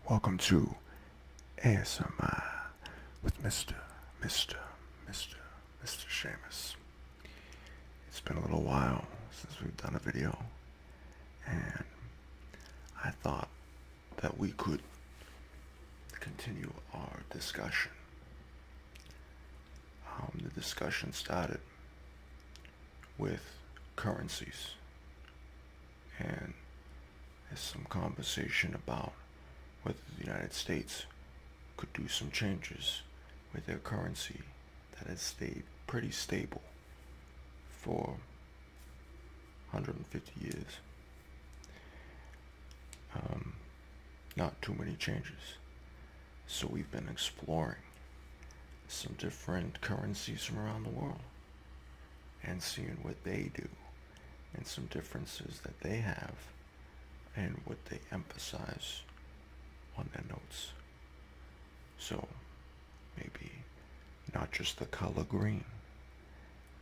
Welcome to ASMR with Mr. Seamus. It's been a little while since we've done a video, and I thought that we could continue our discussion. The discussion started with currencies, and there's some conversation about whether the United States could do some changes with their currency that has stayed pretty stable for 150 years. Not too many changes. So we've been exploring some different currencies from around the world and seeing what they do and some differences that they have and what they emphasize on their notes. So maybe not just the color green,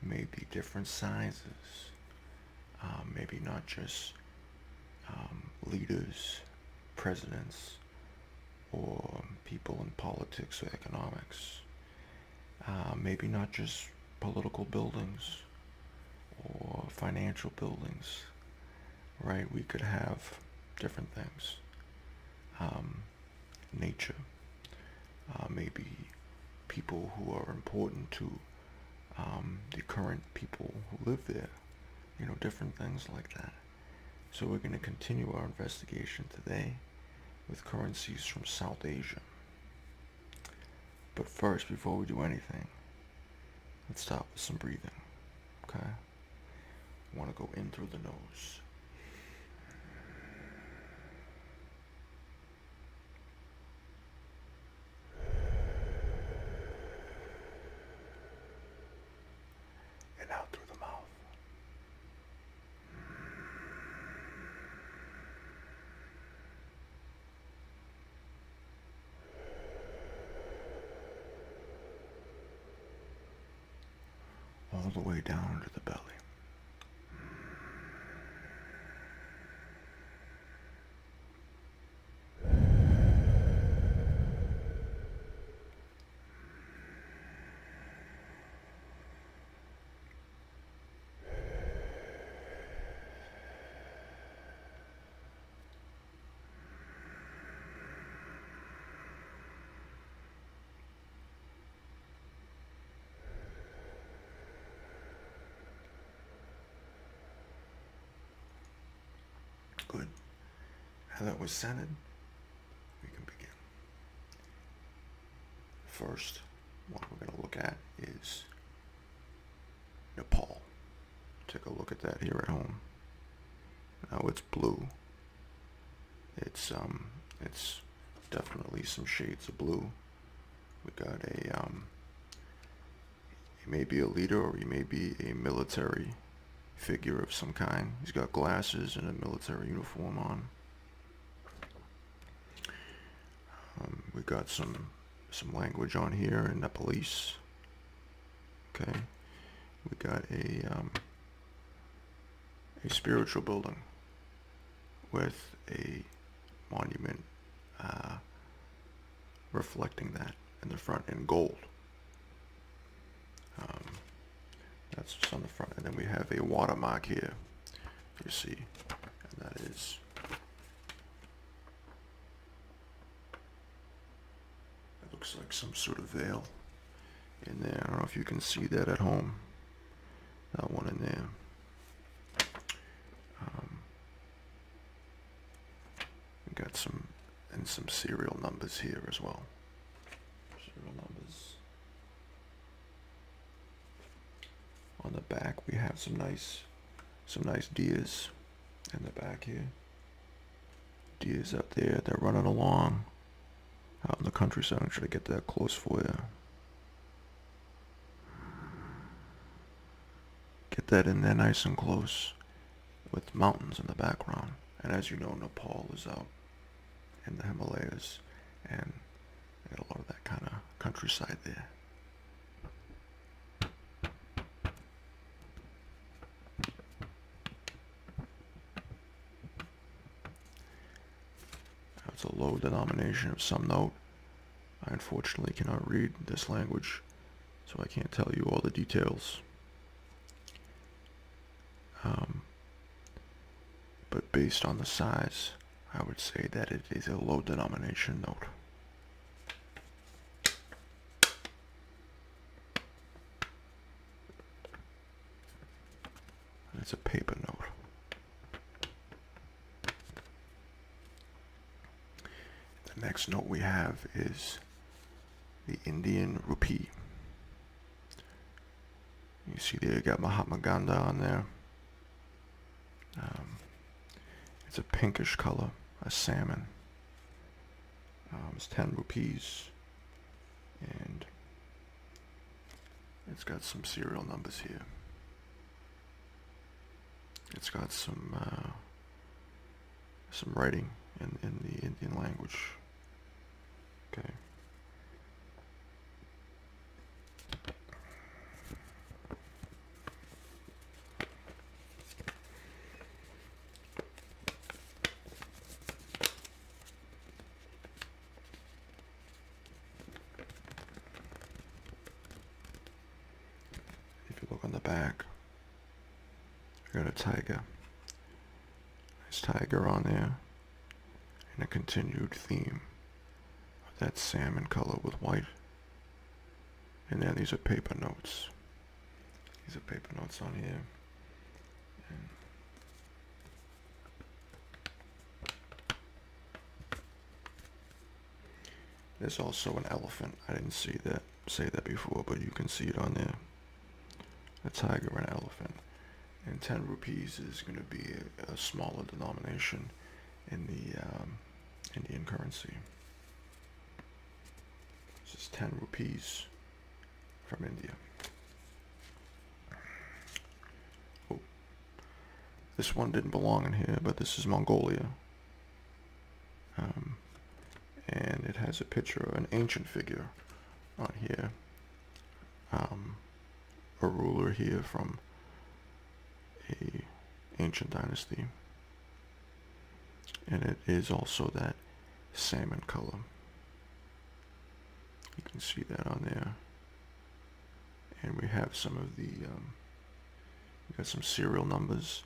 maybe different sizes, maybe not just leaders, presidents, or people in politics or economics, maybe not just political buildings or financial buildings, right? We could have different things. Nature, maybe people who are important to the current people who live there, different things like that. So we're going to continue our investigation today with currencies from South Asia. But first, before we do anything, let's start with some breathing, okay? I want to go in through the nose. And out through the mouth. All the way down to the belly. Good. Now that we're centered, we can begin. First, what we're going to look at is Nepal. Take a look at that here at home. Now it's blue. It's definitely some shades of blue. We got he may be a leader or he may be a military figure of some kind. He's got glasses and a military uniform on. We got some language on here in Nepalese. Okay, we got a spiritual building with a monument reflecting that in the front in gold. That's just on the front, and then we have a watermark here, you see, and that is it looks like some sort of veil in there. I don't know if you can see that at home. That one in there. We got some serial numbers here as well. Serial numbers. On the back, we have some nice deers in the back here. Deers out there, they're running along out in the countryside. I'm trying to get that close for you. Get that in there nice and close with mountains in the background. And as you know, Nepal is out in the Himalayas, and they got a lot of that kind of countryside there. It's a low denomination of some note. I unfortunately cannot read this language, so I can't tell you all the details. But based on the size, I would say that it is a low denomination note. It's a paper note. The next note we have is the Indian Rupee. You see there, you got Mahatma Gandhi on there. It's a pinkish color, a salmon. It's 10 rupees, and it's got some serial numbers here. It's got some writing in the Indian language. Okay. If you look on the back, you got a tiger. Nice tiger on there, and a continued theme of that salmon color with white. And then these are paper notes. These are paper notes on here. And there's also an elephant. I didn't say that before, but you can see it on there. A tiger and an elephant. And 10 rupees is going to be a smaller denomination in the Indian currency. This is 10 rupees from India. Oh, this one didn't belong in here, but this is Mongolia. And it has a picture, an ancient figure on here. A ruler here from a ancient dynasty. And it is also that salmon color. You can see that on there. And we have some of the, we got some serial numbers,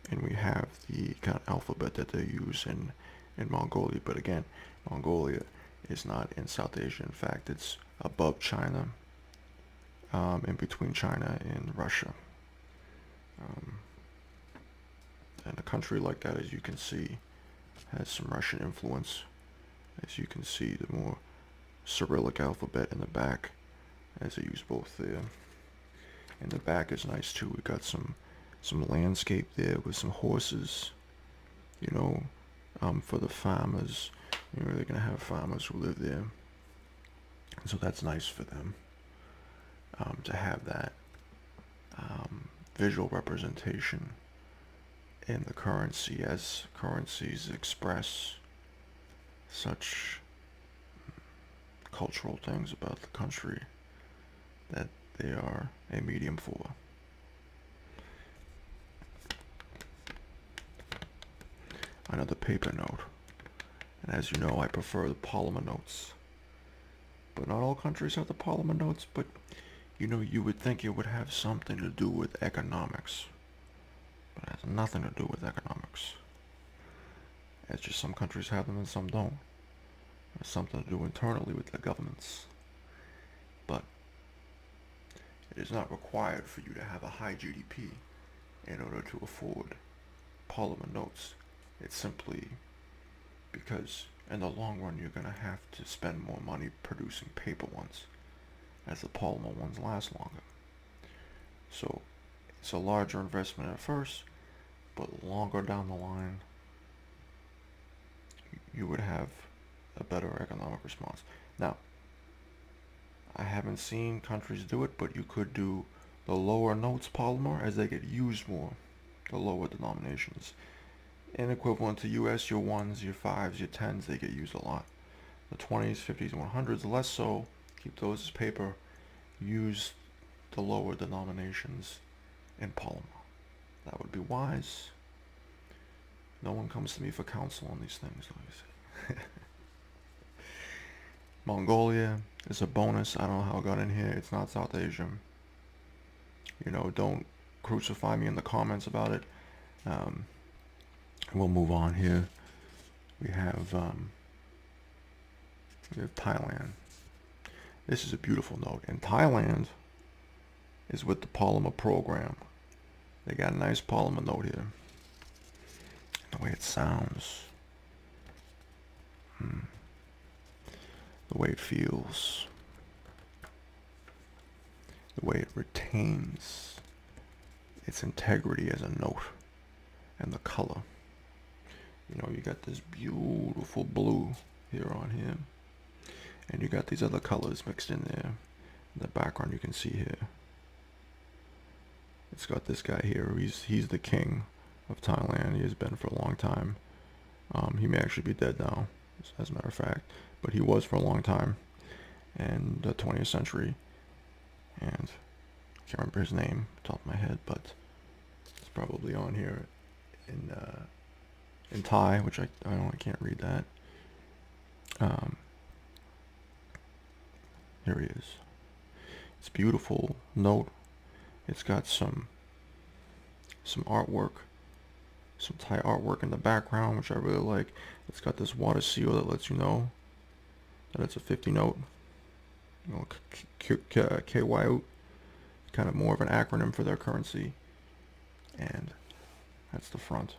and we have the kind of alphabet that they use in Mongolia. But again, Mongolia is not in South Asia. In fact, it's above China, in between China and Russia. And a country like that, as you can see, has some Russian influence. As you can see, the more Cyrillic alphabet in the back, as they use both there. And the back is nice too. We got some landscape there with some horses, you know, for the farmers. You know, they're gonna have farmers who live there, and so that's nice for them to have that visual representation in the currency, as currencies express such cultural things about the country that they are a medium for. Another paper note. And as you know, I prefer the polymer notes. But not all countries have the polymer notes, but you know, you would think it would have something to do with economics. But it has nothing to do with economics. It's just some countries have them and some don't. It has something to do internally with the governments. But it is not required for you to have a high GDP in order to afford polymer notes. It's simply because in the long run you're going to have to spend more money producing paper ones, as the polymer ones last longer. So it's a larger investment at first, but longer down the line you would have a better economic response. Now, I haven't seen countries do it, but you could do the lower notes polymer as they get used more, the lower denominations. And equivalent to US, your 1s, your 5s, your 10s, they get used a lot. The 20s, 50s, and 100s, less so. Keep those as paper. Use the lower denominations in polymer. That would be wise. No one comes to me for counsel on these things, obviously. Mongolia is a bonus. I don't know how it got in here. It's not South Asia. Don't crucify me in the comments about it. Um, we'll move on here. We have Thailand. This is a beautiful note. And Thailand is with the polymer program. They got a nice polymer note here. The way it sounds. The way it feels. The way it retains its integrity as a note. And the color. You got this beautiful blue here on here. And you got these other colors mixed in there. In the background you can see here. It's got this guy here. He's the king of Thailand. He has been for a long time. He may actually be dead now, as a matter of fact. But he was for a long time. And the 20th century. And I can't remember his name off the top of my head, but it's probably on here in Thai, which I can't read that. Here he is. It's a beautiful note. It's got some artwork, some Thai artwork in the background, which I really like. It's got this water seal that lets you know that it's a 50 note. KYO, kind of more of an acronym for their currency. And that's the front.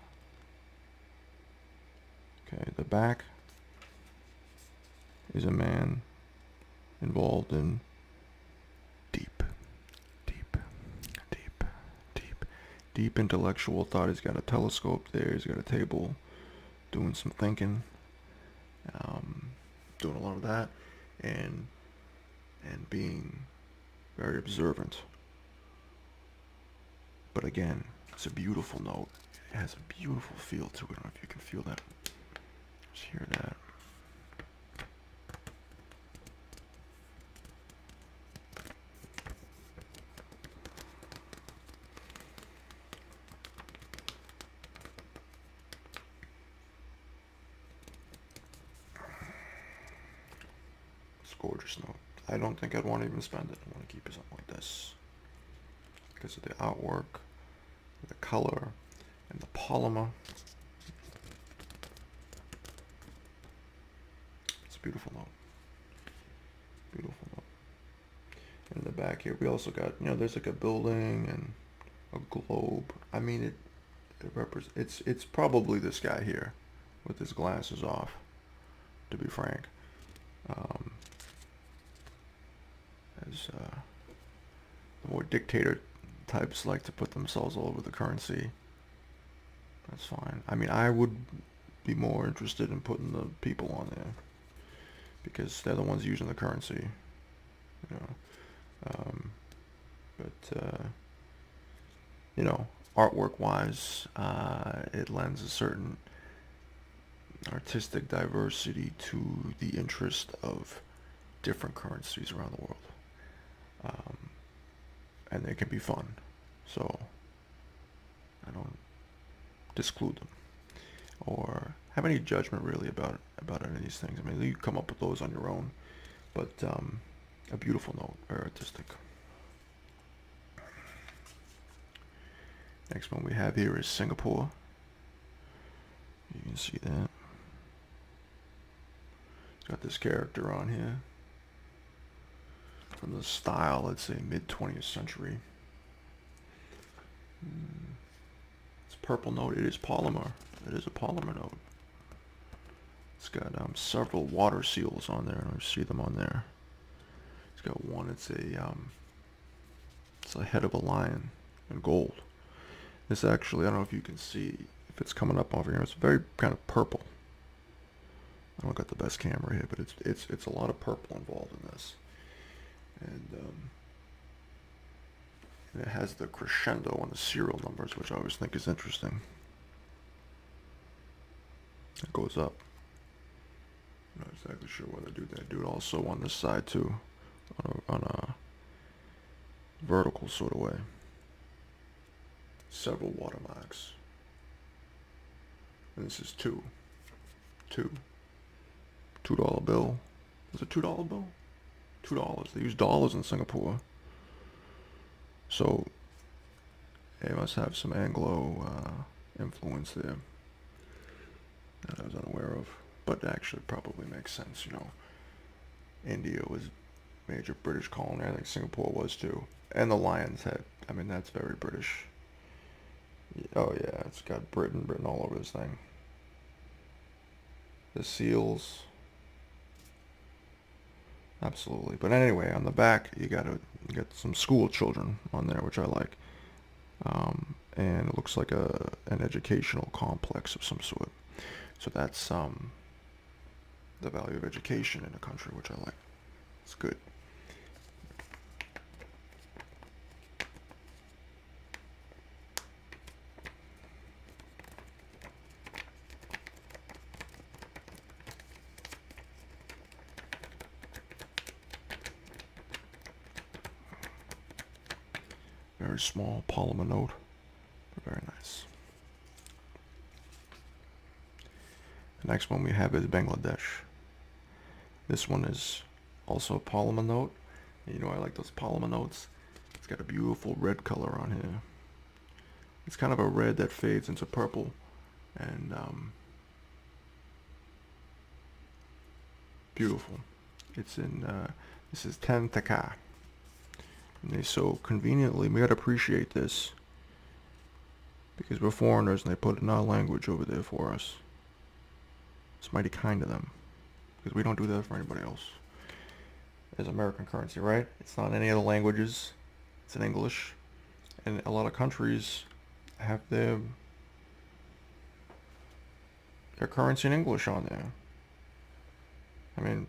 Okay, the back is a man involved in deep intellectual thought. He's got a telescope there. He's got a table, doing some thinking, doing a lot of that, and being very observant. But again, it's a beautiful note. It has a beautiful feel to it. I don't know if you can feel that. Just hear that. Gorgeous note. I don't think I'd want to even spend it. I want to keep it something like this because of the artwork, the color, and the polymer. It's a beautiful note. Beautiful note. And in the back here, we also got, there's like a building and a globe. I mean, it represents. It's probably this guy here with his glasses off. To be frank. As the more dictator types like to put themselves all over the currency. That's fine. I mean, I would be more interested in putting the people on there because they're the ones using the currency. Artwork-wise, it lends a certain artistic diversity to the interest of different currencies around the world. And they can be fun, so I don't disclude them or have any judgment really about any of these things. I mean, you come up with those on your own, but a beautiful note, very artistic. Next one we have here is Singapore. You can see that. It's got this character on here. From the style, let's say mid-20th century. It's purple note. It is polymer. It is a polymer note. It's got several water seals on there. I don't see them on there. It's got one. It's a head of a lion in gold. This actually, I don't know if you can see if it's coming up over here. It's very kind of purple. I don't got the best camera here, but it's a lot of purple involved in this. And it has the crescendo on the serial numbers, which I always think is interesting. It goes up. I'm not exactly sure why they do that. Do it also on this side too, on a vertical sort of way. Several watermarks. And this is two. $2 bill. Was it $2 bill? $2. They use dollars in Singapore. So they must have some Anglo influence there that I was unaware of. But actually probably makes sense, you know. India was a major British colony. I think Singapore was too. And the Lions Head. I mean, that's very British. Oh yeah, it's got Britain all over this thing. The seals. Absolutely. But anyway, on the back, you got some school children on there, which I like. And it looks like an educational complex of some sort. So that's the value of education in a country, which I like. It's good. Very small polymer note, but very nice. The next one we have is Bangladesh. This one is also a polymer note. And you know I like those polymer notes. It's got a beautiful red color on here. It's kind of a red that fades into purple, and beautiful. It's in this is 10 Taka. And they so conveniently, we gotta appreciate this, because we're foreigners and they put it in our language over there for us. It's mighty kind of them, because we don't do that for anybody else. There's American currency, right? It's not in any other languages. It's in English. And a lot of countries have their currency in English on there. I mean,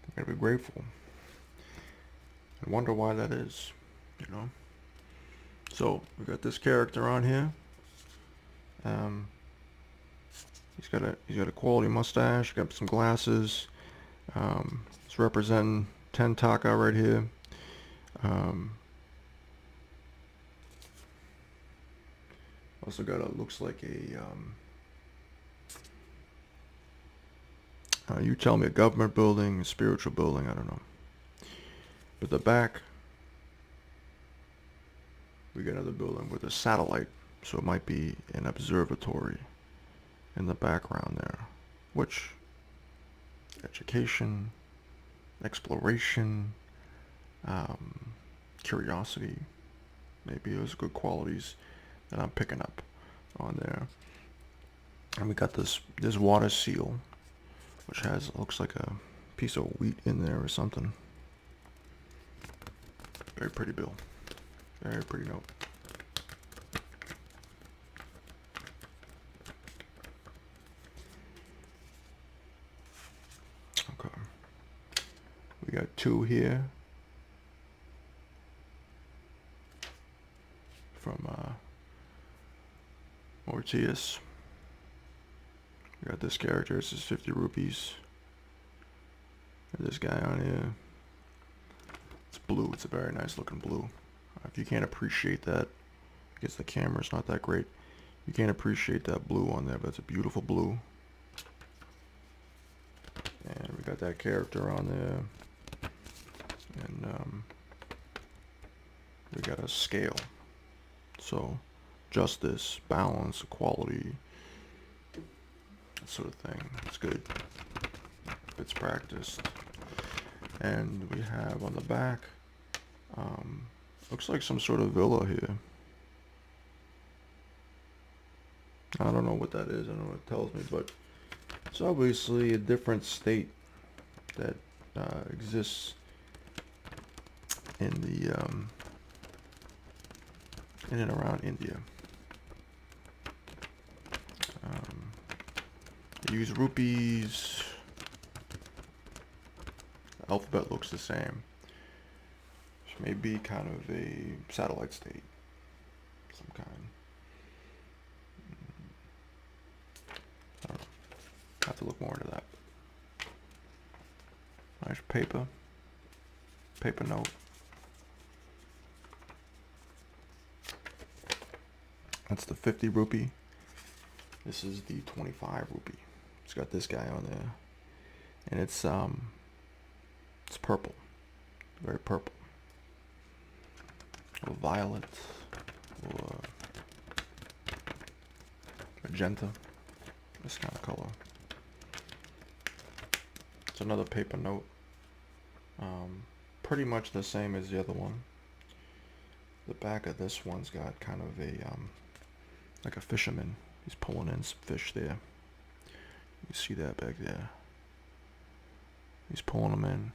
you gotta be grateful. I wonder why that is, you know. So we got this character on here. He's got a quality mustache. Got some glasses. It's representing 10 Taka right here. Also got a looks like a you tell me, a government building, a spiritual building. I don't know. But the back, we got another building with a satellite, so it might be an observatory in the background there, which education, exploration, curiosity, maybe those good qualities that I'm picking up on there. And we got this water seal, which looks like a piece of wheat in there or something. Very pretty bill. Very pretty note. Okay. We got two here. From Mauritius. We got this character. This is 50 rupees. And this guy on here. It's blue. It's a very nice looking blue. If you can't appreciate that, because the camera's not that great, you can't appreciate that blue on there, but it's a beautiful blue. And we got that character on there. And we got a scale. So justice, balance, equality, that sort of thing. It's good if it's practiced. And we have on the back, looks like some sort of villa here. I don't know what that is. I don't know what it tells me, but it's obviously a different state that exists in the in and around India. They use rupees. The alphabet looks the same. Which may be kind of a satellite state. Some kind. I don't know. I have to look more into that. Nice paper. Paper note. That's the 50 rupee. This is the 25 rupee. It's got this guy on there. and it's purple, very purple, or violet, or magenta, this kind of color. It's another paper note, pretty much the same as the other one. The back of this one's got kind of a like a fisherman. He's pulling in some fish there. You see that back there. He's pulling them in.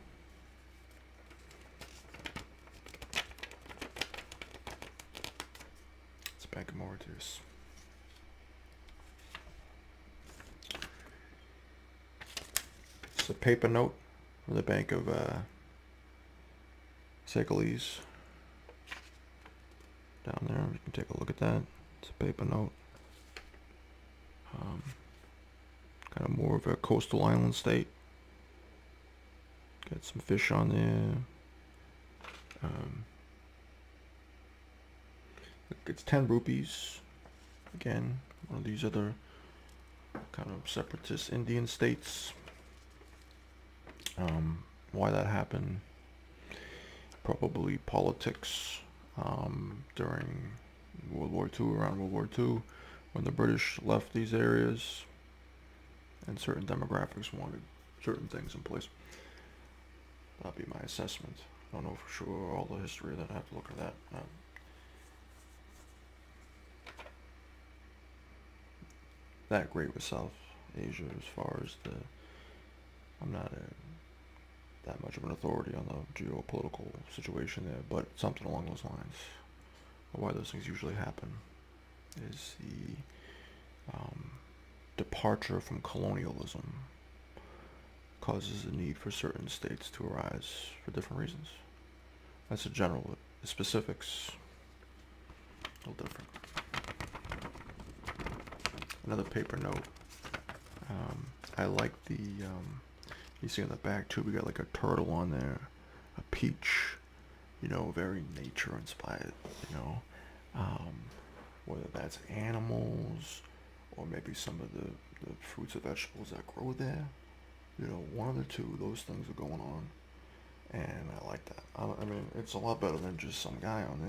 It's Bank of Mauritius. It's a paper note from the Bank of Senegalese. Down there, you can take a look at that. It's a paper note. Kind of more of a coastal island state. Got some fish on there. It's 10 rupees. Again, one of these other kind of separatist Indian states. Why that happened? Probably politics. During World War II, around World War II, when the British left these areas, and certain demographics wanted certain things in place. That'd be my assessment. I don't know for sure all the history of that. I have to look at that. That great with South Asia as far as I'm not that much of an authority on the geopolitical situation there, but something along those lines. Why those things usually happen is the departure from colonialism causes the need for certain states to arise for different reasons. That's a general. The specifics, a little different. Another paper note. I like the, you see on the back too, we got like a turtle on there, a peach, very nature inspired, whether that's animals or maybe some of the fruits or vegetables that grow there. One of the two, those things are going on. And I like that. I mean, it's a lot better than just some guy on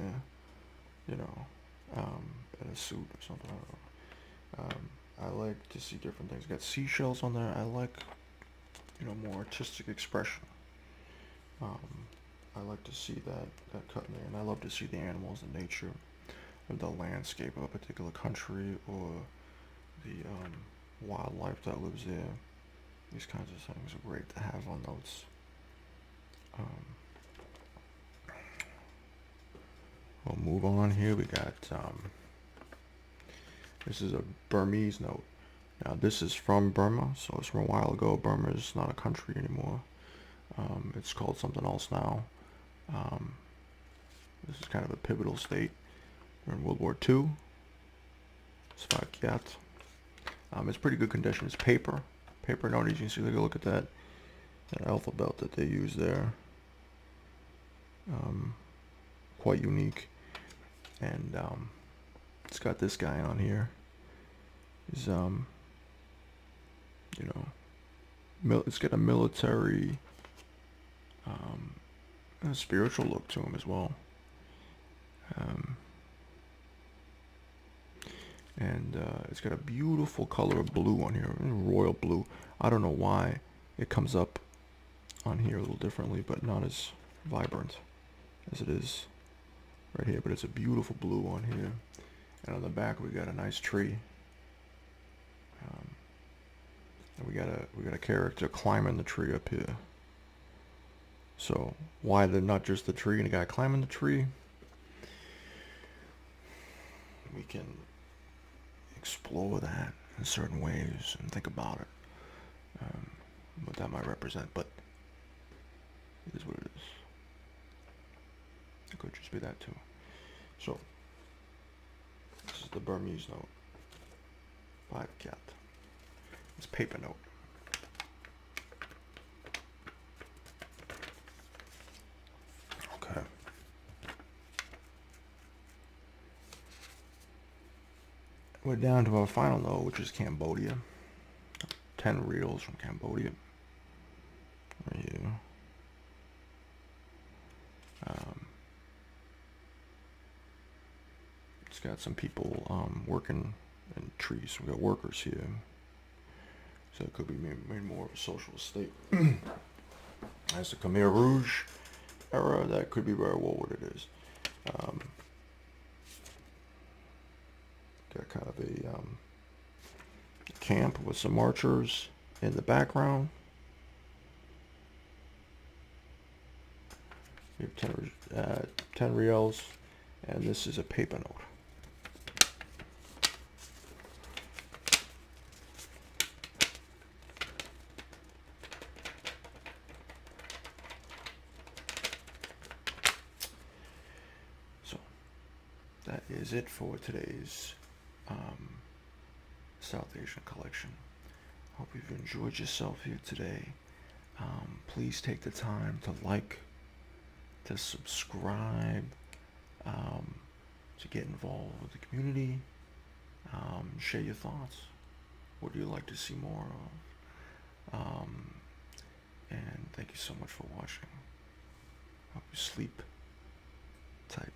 there, in a suit or something. I don't know. I like to see different things. Got seashells on there. I like, more artistic expression. I like to see that cut in there. And I love to see the animals, the nature, of the landscape of a particular country, or the wildlife that lives there. These kinds of things are great to have on notes. We'll move on here. We got, this is a Burmese note. Now this is from Burma, so it's from a while ago. Burma is not a country anymore. It's called something else now. This is kind of a pivotal state during World War II. Svakiat. It's pretty good condition. It's paper note. You can see, look at that alphabet that they use there. Quite unique. And it's got this guy on here. Is it's got a military, a spiritual look to him as well. And it's got a beautiful color of blue on here, royal blue. I don't know why it comes up on here a little differently, but not as vibrant as it is right here. But it's a beautiful blue on here, and on the back we got a nice tree, and we got a character climbing the tree up here. So why not just the tree and a guy climbing the tree? We can explore that in certain ways and think about it, what that might represent, but it is what it is. It could just be that too. So this is the Burmese note. 5 cat. It's paper note. Okay. We're down to our final note, which is Cambodia. 10 reels from Cambodia. right here. It's got some people working in trees. We got workers here, so it could be maybe more of a socialist state. As the Khmer Rouge era, that could be very well what it is. Got kind of a camp with some archers in the background. We have 10 reals, and this is a paper note. So that is it for today's South Asian collection. Hope you've enjoyed yourself here today. Please take the time to like, to subscribe, to get involved with the community, share your thoughts. What do you like to see more of? And thank you so much for watching. Hope you sleep tight.